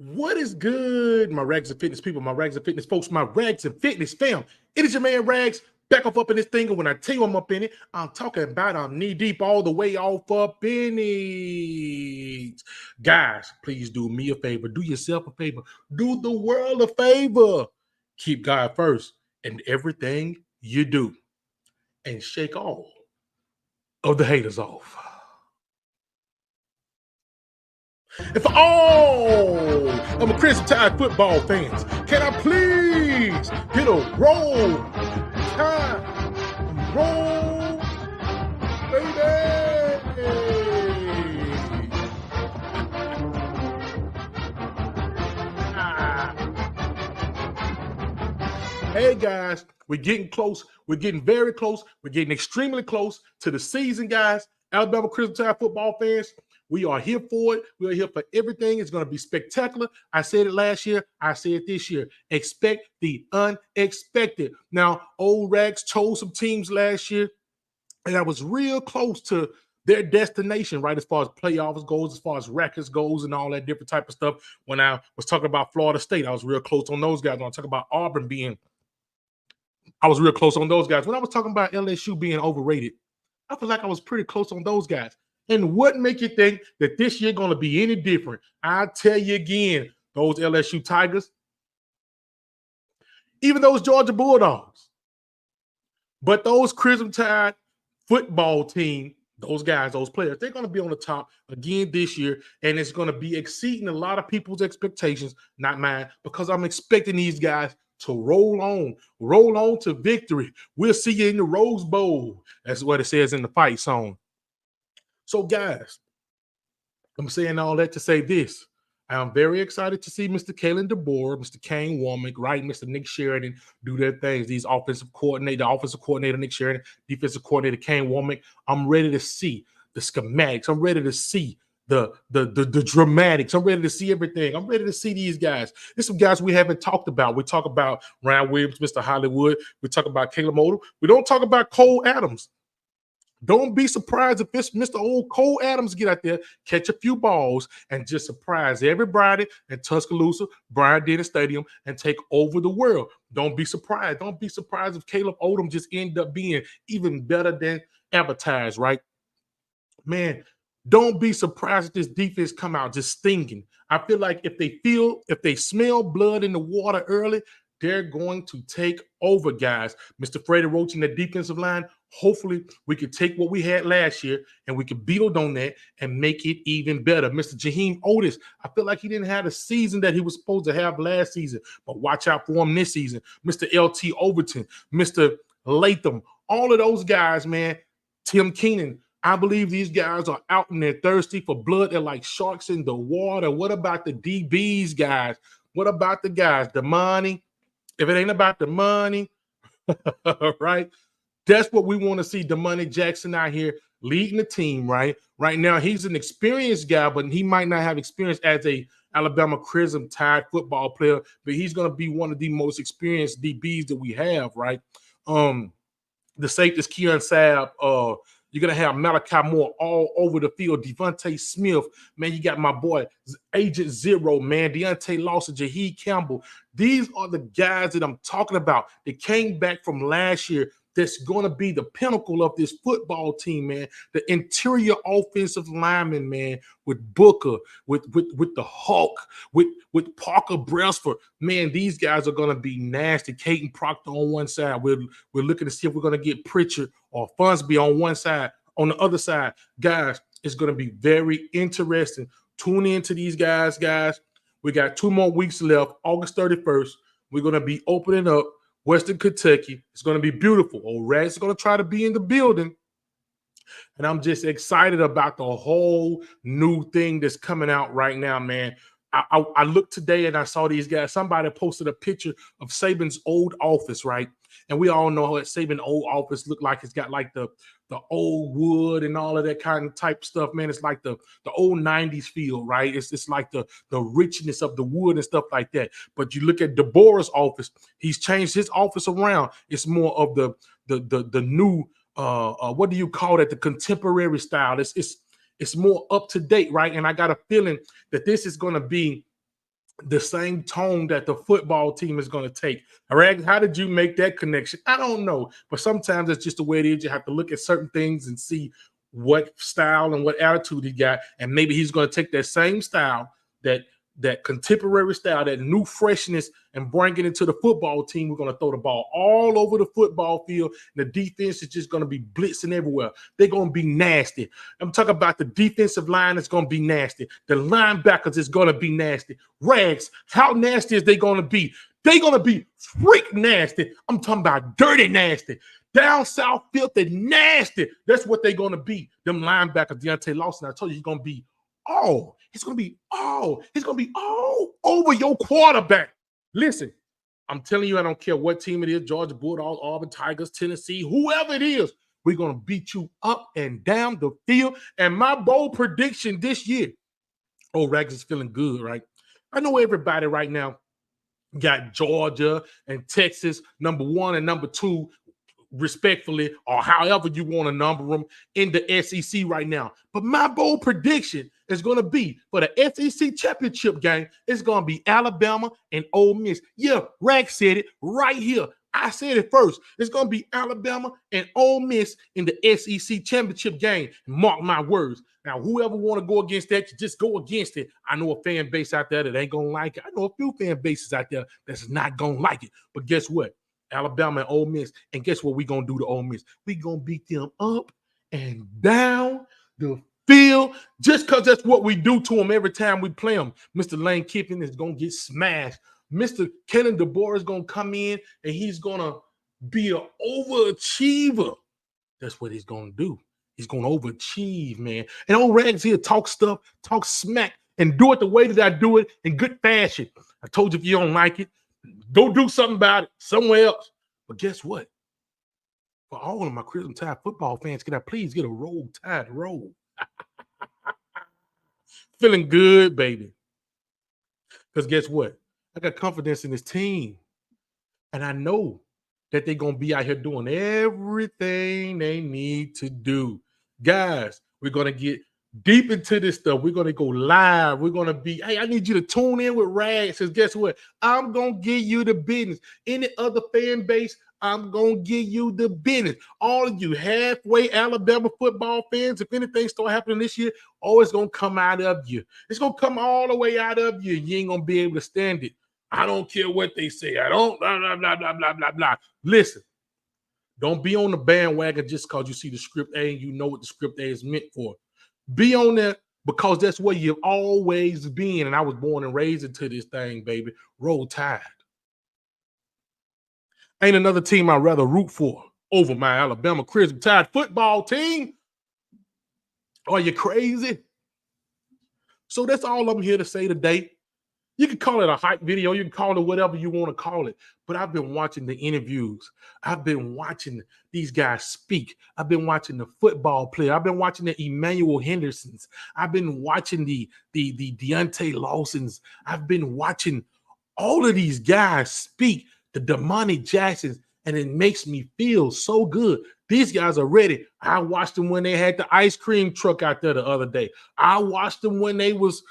What is good, my Rags and Fitness people, my Rags and Fitness folks, my Rags and Fitness fam? It is your man Rags back up in this thing. And when I tell you I'm up in it, I'm talking about I'm knee deep all the way off up in it. Guys, please do me a favor. Do yourself a favor. Do the world a favor. Keep God first in everything you do and shake all of the haters off. And for all of my Crimson Tide football fans, can I please get a roll time roll, baby? Hey guys, we're getting close. We're getting very close. We're getting extremely close to the season, guys. Alabama Crimson Tide football fans, we are here for it. We are here for everything. It's going to be spectacular. I said it last year. I say it this year. Expect the unexpected. Now, old Rags chose some teams last year, and I was real close to their destination, right, as far as playoffs goes, as far as records goes, and all that different type of stuff. When I was talking about Florida State, I was real close on those guys. When I talk about Auburn I was real close on those guys. When I was talking about LSU being overrated, I feel like I was pretty close on those guys. And what make you think that this year going to be any different? I tell you again, those LSU Tigers, even those Georgia Bulldogs, but those Crimson Tide football team, those guys, those players, they're going to be on the top again this year, and it's going to be exceeding a lot of people's expectations, not mine, because I'm expecting these guys to roll on to victory. We'll see you in the Rose Bowl. That's what it says in the fight song. So, guys, I'm saying all that to say this. I'm very excited to see Mr. Kalen DeBoer, Mr. Kane Womack, right, Mr. Nick Sheridan do their things. These offensive coordinator Nick Sheridan, defensive coordinator Kane Womack. I'm ready to see the schematics. I'm ready to see the dramatics. I'm ready to see everything. I'm ready to see these guys. There's some guys we haven't talked about. We talk about Ryan Williams, Mr. Hollywood. We talk about Caleb Odom. We don't talk about Cole Adams. Don't be surprised if it's Mr. Old Cole Adams get out there, catch a few balls, and just surprise everybody in Tuscaloosa, Bryant-Denny Stadium, and take over the world. Don't be surprised. Don't be surprised if Caleb Odom just end up being even better than advertised, right? Man, don't be surprised if this defense come out just stinging. I feel like if they smell blood in the water early, they're going to take over, guys. Mr. Freddie Roach in the defensive line, hopefully we could take what we had last year and we could build on that and make it even better. Mr. Jaheim Otis, I feel like he didn't have the season that he was supposed to have last season, but watch out for him this season. Mr. LT Overton, Mr. Latham, all of those guys, man. Tim Keenan, I believe these guys are out and they're thirsty for blood. They're like sharks in the water. What about the DBs, guys? What about the guys? The money? If it ain't about the money, right? That's what we want to see. Damani Jackson out here leading the team, right? Right now, he's an experienced guy, but he might not have experience as a Alabama Crimson Tide football player, but he's going to be one of the most experienced DBs that we have, right? The safeties, Keon Sabb, you're going to have Malachi Moore all over the field. Devontae Smith, man, you got my boy, Agent Zero, man, Deontay Lawson, Jaheed Campbell. These are the guys that I'm talking about. They came back from last year. That's going to be the pinnacle of this football team, man. The interior offensive lineman, man, with Booker, with the Hulk, with Parker Brasford. Man, these guys are going to be nasty. Caden Proctor on one side. We're looking to see if we're going to get Pritchard or Funsby on one side. On the other side, guys, it's going to be very interesting. Tune in to these guys. We got 2 more weeks left. August 31st, we're going to be opening up Western Kentucky. It's going to be beautiful. Old Rats is going to try to be in the building. And I'm just excited about the whole new thing that's coming out right now, man. I looked today and I saw these guys. Somebody posted a picture of Saban's old office, right? And we all know what Saban's old office looked like. It's got like the old wood and all of that kind of type stuff, man. It's like the old 90s feel, right? It's like the richness of the wood and stuff like that. But you look at DeBoer's office, he's changed his office around. It's more of the new what do you call it? The contemporary style. It's more up to date, right? And I got a feeling that this is going to be the same tone that the football team is going to take. All right, how did you make that connection? I don't know, but sometimes it's just the way it is. You have to look at certain things and see what style and what attitude he got, and maybe he's going to take that same style, that contemporary style, that new freshness, and bring it into the football team. We're going to throw the ball all over the football field. The defense is just going to be blitzing everywhere. They're going to be nasty. I'm talking about the defensive line is going to be nasty. The linebackers is going to be nasty. Rags, how nasty is they going to be? They're going to be freak nasty. I'm talking about dirty nasty. Down south, filthy nasty. That's what they're going to be. Them linebackers, Deontay Lawson, I told you he's going to be he's going to be all over your quarterback. Listen, I'm telling you, I don't care what team it is, Georgia Bulldogs, Auburn Tigers, Tennessee, whoever it is, we're going to beat you up and down the field. And my bold prediction this year, Rags is feeling good, right? I know everybody right now got Georgia and Texas number 1 and number 2, respectfully, or however you want to number them in the SEC right now. But my bold prediction is going to be for the SEC championship game, it's going to be Alabama and Ole Miss. Yeah, Rack said it right here. I said it first. It's going to be Alabama and Ole Miss in the SEC championship game. Mark my words. Now, whoever want to go against that, you just go against it. I know a fan base out there that ain't going to like it. I know a few fan bases out there that's not going to like it. But guess what? Alabama and Ole Miss. And guess what we're going to do to Ole Miss? We're going to beat them up and down the field just because that's what we do to them every time we play them. Mr. Lane Kiffin is going to get smashed. Mr. Kellen DeBoer is going to come in and he's going to be an overachiever. That's what he's going to do. He's going to overachieve, man. And old Rags here talk stuff, talk smack, and do it the way that I do it in good fashion. I told you if you don't like it, go do something about it somewhere else. But guess what? For all of my Crimson Tide football fans, can I please get a Roll Tide roll? Feeling good, baby. Because guess what? I got confidence in this team. And I know that they're going to be out here doing everything they need to do. Guys, we're going to get deep into this stuff. We're going to go live. We're going to be, hey, I need you to tune in with Rags. Because guess what? I'm going to give you the business. Any other fan base, I'm going to give you the business. All of you halfway Alabama football fans, if anything start happening this year, it's going to come out of you. It's going to come all the way out of you. You ain't going to be able to stand it. I don't care what they say. I don't, blah, blah, blah, blah, blah, blah, blah. Listen, don't be on the bandwagon just because you see the script A and you know what the script A is meant for. Be on there because that's where you've always been. And I was born and raised into this thing, baby. Roll Tide. Ain't another team I'd rather root for over my Alabama Crimson Tide football team. Are you crazy? So that's all I'm here to say today. You can call it a hype video. You can call it whatever you want to call it. But I've been watching the interviews. I've been watching these guys speak. I've been watching the football player. I've been watching the Emmanuel Hendersons. I've been watching the Deontay Lawsons. I've been watching all of these guys speak, the Damani Jacksons, and it makes me feel so good. These guys are ready. I watched them when they had the ice cream truck out there the other day. I watched them when they was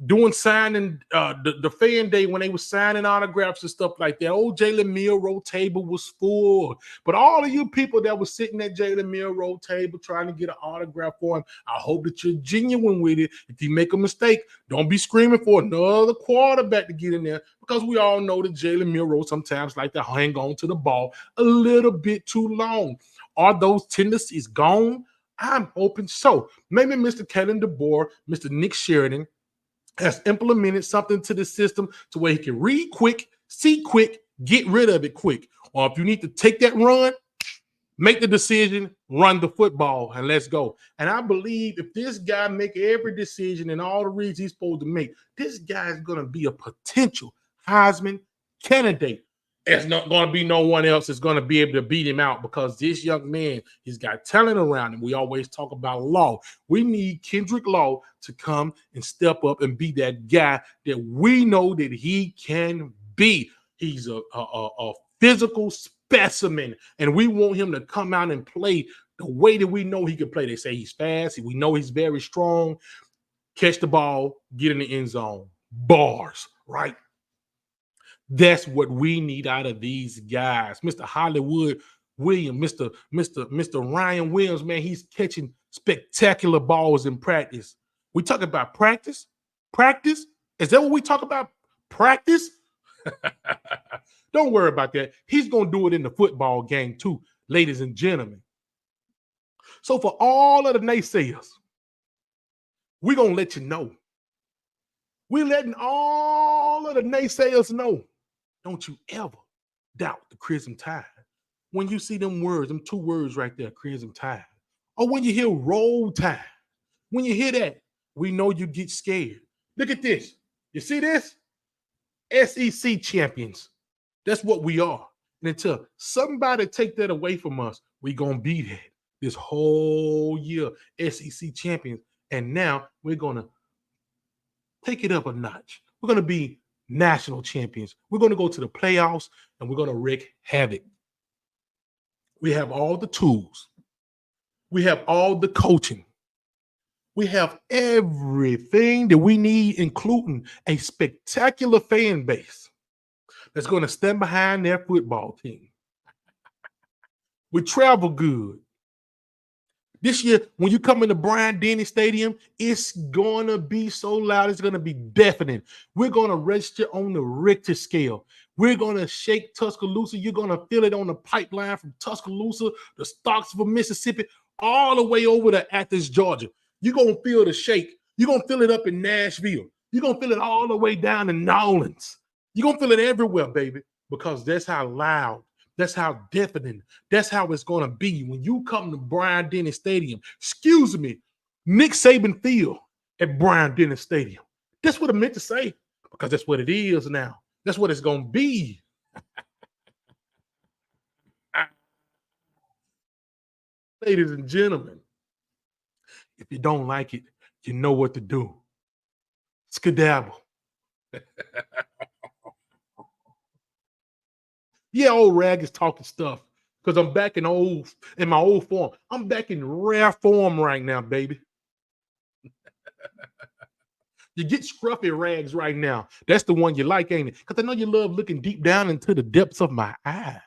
doing signing the fan day when they were signing autographs and stuff like that. Old Jalen Milroe table was full. But all of you people that were sitting at Jalen Milroe table trying to get an autograph for him, I hope that you're genuine with it. If you make a mistake, don't be screaming for another quarterback to get in there, because we all know that Jalen Milroe sometimes like to hang on to the ball a little bit too long. Are those tendencies gone? I'm hoping so. Maybe Mr. Kellen DeBoer, Mr. Nick Sheridan, has implemented something to the system to where he can read quick, see quick, get rid of it quick. Or if you need to take that run, make the decision, run the football, and let's go. And I believe if this guy make every decision and all the reads he's supposed to make, this guy is going to be a potential Heisman candidate. There's not going to be no one else that's going to be able to beat him out, because this young man, he's got talent around him. We always talk about Law. We need Kendrick Law to come and step up and be that guy that we know that he can be. He's a physical specimen, and we want him to come out and play the way that we know he can play. They say he's fast. We know he's very strong. Catch the ball, get in the end zone. Bars. right? That's what we need out of these guys. Mr. Hollywood Williams, Mr. Ryan Williams, man, he's catching spectacular balls in practice. We talk about practice? Practice? Is that what we talk about? Practice? Don't worry about that. He's going to do it in the football game too, ladies and gentlemen. So for all of the naysayers, we're going to let you know. We're letting all of the naysayers know. Don't you ever doubt the Crimson Tide. When you see them words, them two words right there, Crimson Tide, or when you hear Roll Tide, when you hear that, we know you get scared. Look at this. You see this? SEC champions. That's what we are. And until somebody take that away from us, we're going to be that this whole year, SEC champions. And now we're going to take it up a notch. We're going to be national champions. We're going to go to the playoffs and we're going to wreak havoc. We have all the tools. We have all the coaching. We have everything that we need, including a spectacular fan base that's going to stand behind their football team. We travel good. This year, when you come into Bryant-Denny Stadium, it's going to be so loud, it's going to be deafening. We're going to register on the Richter scale. We're going to shake Tuscaloosa. You're going to feel it on the pipeline from Tuscaloosa to Starksville, Mississippi, all the way over to Athens, Georgia. You're going to feel the shake. You're going to feel it up in Nashville. You're going to feel it all the way down in New Orleans. You're going to feel it everywhere, baby, because that's how loud, that's how deafening, that's how it's going to be when you come to Bryant-Denny Stadium. Excuse me, Nick Saban Field at Bryant-Denny Stadium. That's what I meant to say, because that's what it is now. That's what it's going to be. Ladies and gentlemen, if you don't like it, you know what to do. Skedaddle. Yeah, old Rag is talking stuff because I'm back in my old form. I'm back in rare form right now, baby. You get scruffy Rags right now. That's the one you like, ain't it? Because I know you love looking deep down into the depths of my eyes.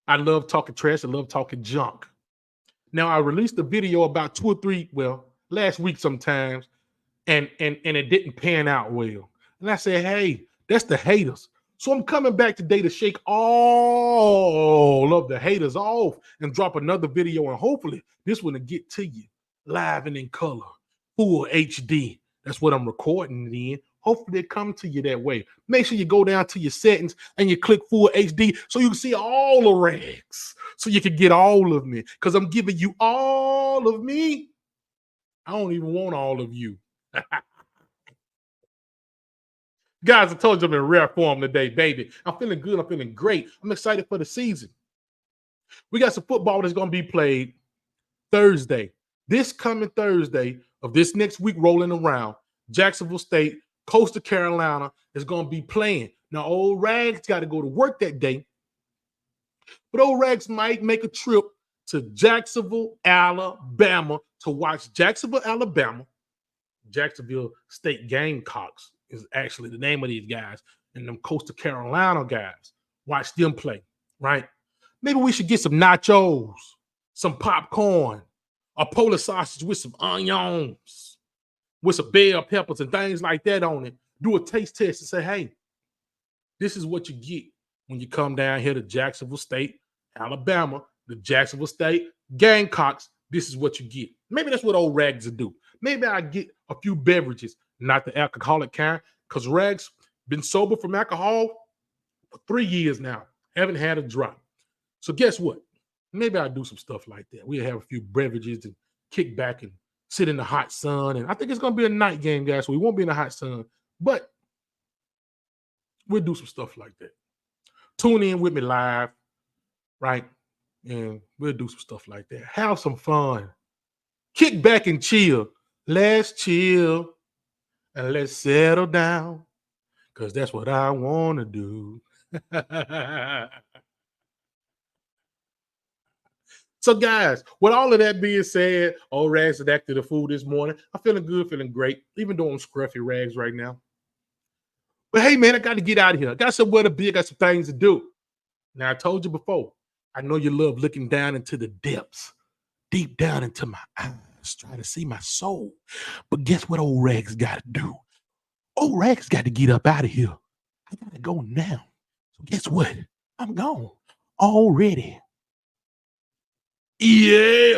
I love talking trash. I love talking junk. Now, I released a video about 2 or 3, last week sometimes, and it didn't pan out well. And I said, hey, that's the haters. So I'm coming back today to shake all of the haters off and drop another video. And hopefully this one will get to you live and in color, full HD. That's what I'm recording it in. Hopefully it comes to you that way. Make sure you go down to your settings and you click full HD so you can see all the Rags, so you can get all of me, because I'm giving you all of me. I don't even want all of you. Guys, I told you I'm in rare form today, baby. I'm feeling good. I'm feeling great. I'm excited for the season. We got some football that's going to be played Thursday. This coming Thursday of this next week rolling around, Jacksonville State, Coastal Carolina is going to be playing. Now, old Rags got to go to work that day, but old Rags might make a trip to Jacksonville, Alabama to watch Jacksonville, Alabama, Jacksonville State Gamecocks is actually the name of these guys, and them Coastal Carolina guys. Watch them play, right? Maybe we should get some nachos, some popcorn, a Polish sausage with some onions, with some bell peppers and things like that on it. Do a taste test and say, hey, this is what you get when you come down here to Jacksonville State, Alabama, the Jacksonville State Gamecocks. This is what you get. Maybe that's what old Rags will do. Maybe I get a few beverages, not the alcoholic kind, because Rags been sober from alcohol for 3 years now. Haven't had a drop. So guess what? Maybe I'll do some stuff like that. We'll have a few beverages and kick back and sit in the hot sun. And I think it's going to be a night game, guys, so we won't be in the hot sun. But we'll do some stuff like that. Tune in with me live, right? And we'll do some stuff like that. Have some fun. Kick back and chill. Let's chill and let's settle down, because that's what I want to do. So, guys, with all of that being said, old Rags is active the food this morning. I'm feeling good, feeling great, even though I'm scruffy Rags right now. But hey, man, I got to get out of here. I got somewhere to be. I got some things to do. Now, I told you before, I know you love looking down into the depths, deep down into my eyes, trying to see my soul. But guess what old Rags got to do? Old Rags got to get up out of here. I got to go now. So guess what? I'm gone already. Yeah.